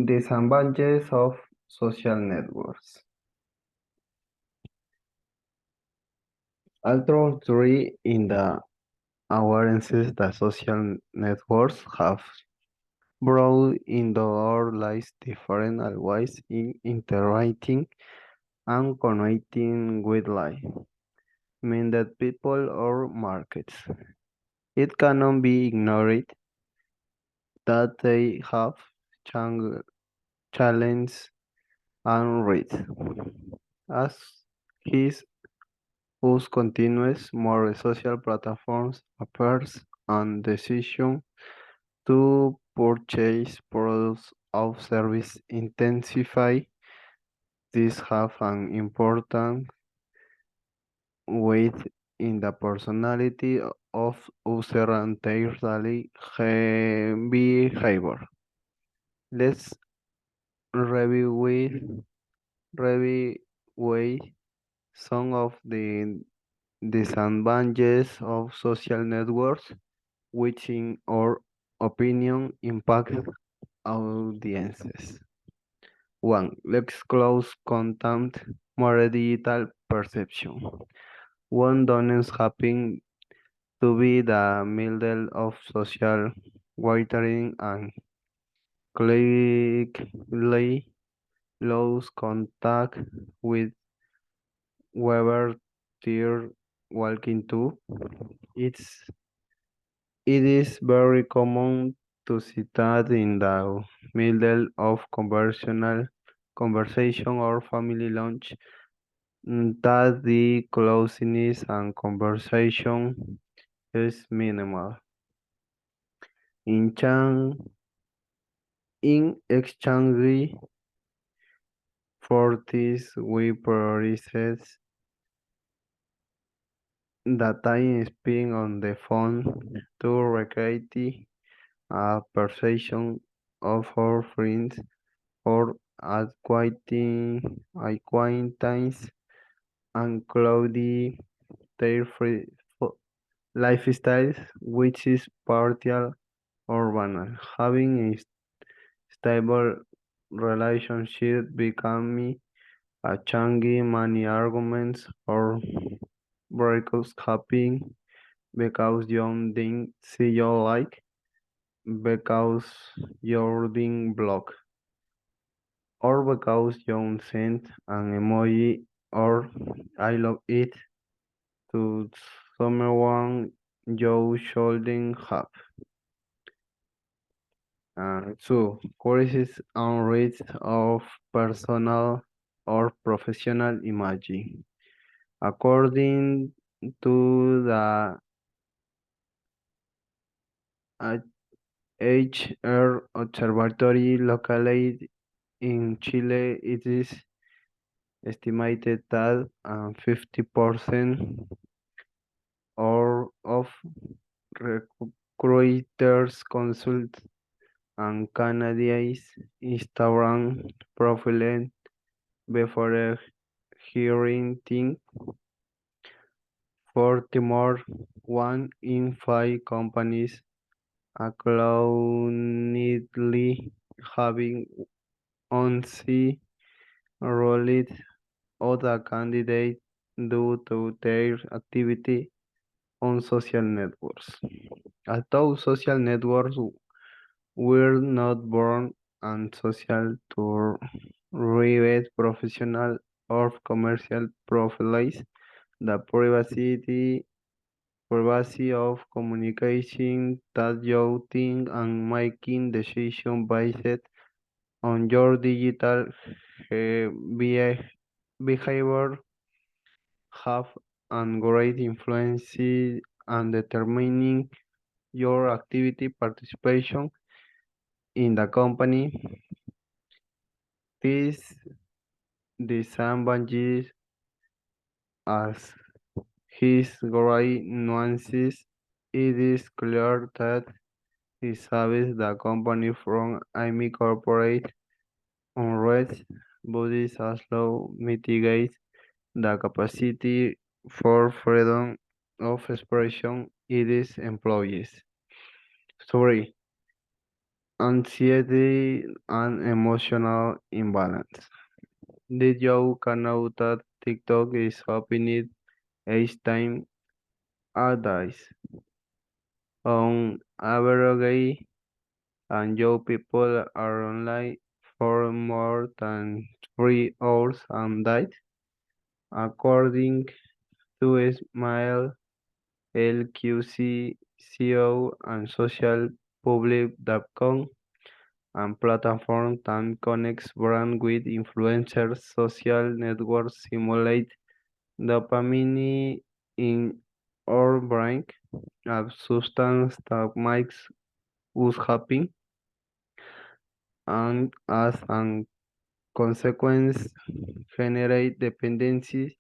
Disadvantages of social networks. Although three in the awarenesses that social networks have brought into our lives different ways in interacting and connecting with life, mean that people or markets. It cannot be ignored that they have challenged and risks. As his whose continues more social platforms appears and decision to purchase products or service intensify. These have an important weight in the personality of user and their daily behavior. Let's review some of the disadvantages of social networks, which in our opinion impact audiences. One, let's close content, more digital perception. One doesn't happen to be the middle of social wiring and clearly lose contact with whoever they're walking to. It's it is very common to see that in the middle of conversation or family lunch that the closeness and conversation is minimal. In, in exchange for this, we prioritize the time spent on the phone to recreate a perception of our friends or acquaintance and cloudy their lifestyles, which is partial or banal. Having a stable relationship becoming a changy many arguments or breakups happening because you didn't see your like, because you're being blocked, or because you sent an emoji or I love it to someone you shouldn't have. Two, crisis and risk of personal or professional imaging. According to the HR Observatory located in Chile, it is estimated that 50% or of recruiters consult and candidates Instagram profile before hiring think. Furthermore, one in five companies acknowledge having on-site rolled out a candidate due to their activity on social networks. Although social networks were not born and social to rivet professional or commercial profiles, the privacy of communication that you think and making decisions based on your digital eh, beh- behavior have a great influence on determining your activity participation in the company. This disadvantages as his great nuances. It is clear that he saves the company from any corporate unrest, but this also mitigates the capacity for freedom of expression it is employees. Three, anxiety and emotional imbalance. Did you know that TikTok is happening each time a days on average and young people are online for more than 3 hours a day, according to Ismail LQC CEO and socialpublic.com and platform that connects brand with influencers. Social networks simulate dopamine in our brain, a substance that makes us happy, and as a consequence, generate dependency.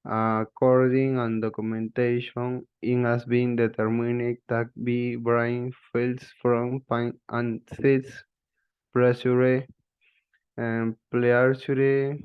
According and documentation, it has been determined that the brain feels from pain and sits pressure and pleasure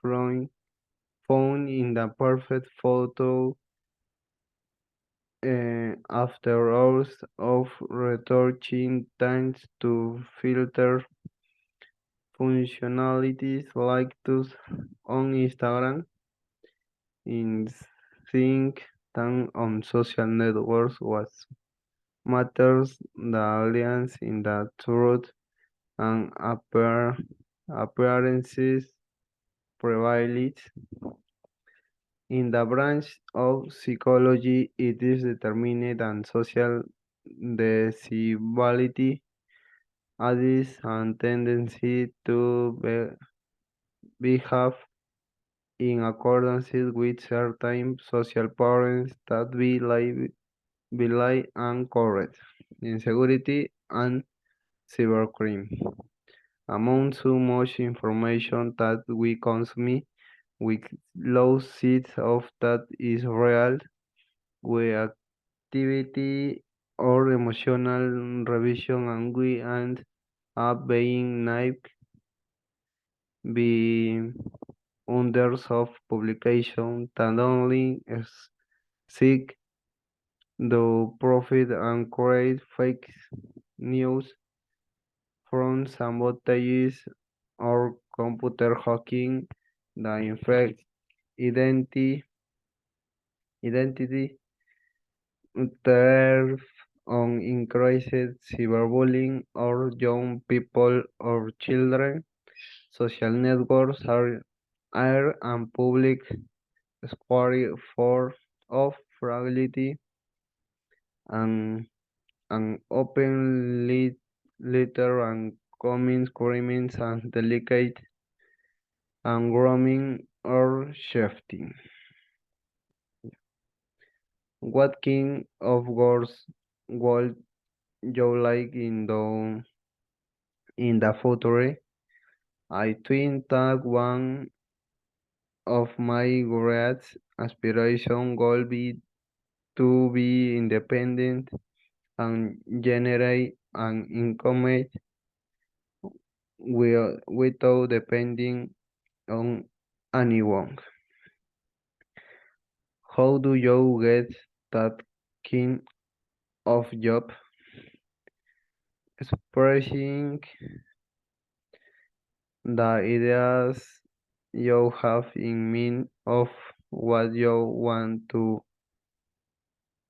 from found in the perfect photo after hours of retouching thanks to filter functionalities like those on Instagram, in sync than on social networks was matters the alliance in the truth and appearances prevailed. In the branch of psychology, it is determined and social disability has a tendency to behave in accordance with certain social patterns that belie and correct insecurity and cybercrime. Among so much information that we consume, we lose sight of that is real, we activity or emotional revision and we end up being naive be hundreds of publications that only seek the profit and create fake news from sabotage or computer hacking that infect identity theft on increased cyberbullying or young people or children. Social networks are a public square for of fragility and an open litter and comments, crimes and delicate and grooming or shifting. What kind of girls would you like in the future? I think that one of my great aspiration will be to be independent and generate an income without depending on anyone. How do you get that kind of job? Expressing the ideas you have in mind of what you want to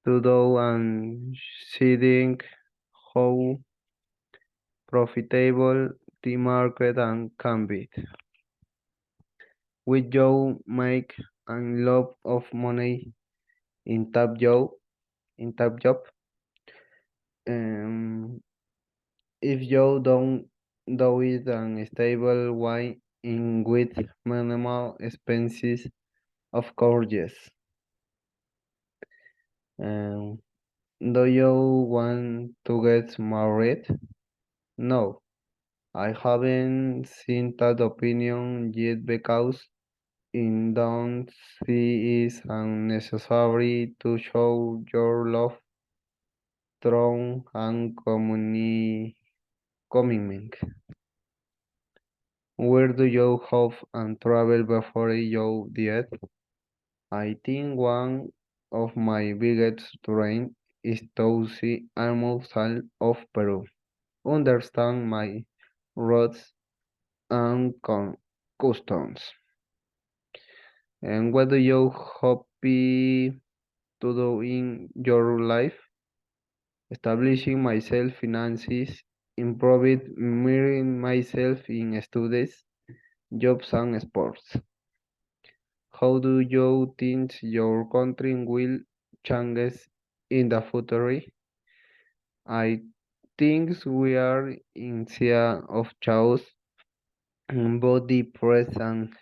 do and seeing how profitable the market and can be. With you make a lot of money in top job. Um, if you don't do it in a stable way in with minimal expenses, of course yes. Um, do you want to get married? No, I haven't seen that opinion yet because it don't see is unnecessary to show your love, strong and commitment. Where do you hope and travel before you did? I think one of my biggest dreams is to see almost all of Peru. understand my roots and customs. And what do you hope to do in your life? Establishing myself finances, improving mirroring myself in studies, jobs and sports. How do you think your country will change in the future? I think we are in sea of chaos, both the press and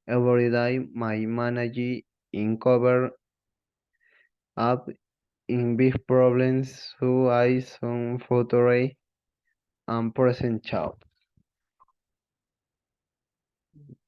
every day my manager in cover up in big problems who I some future and present child.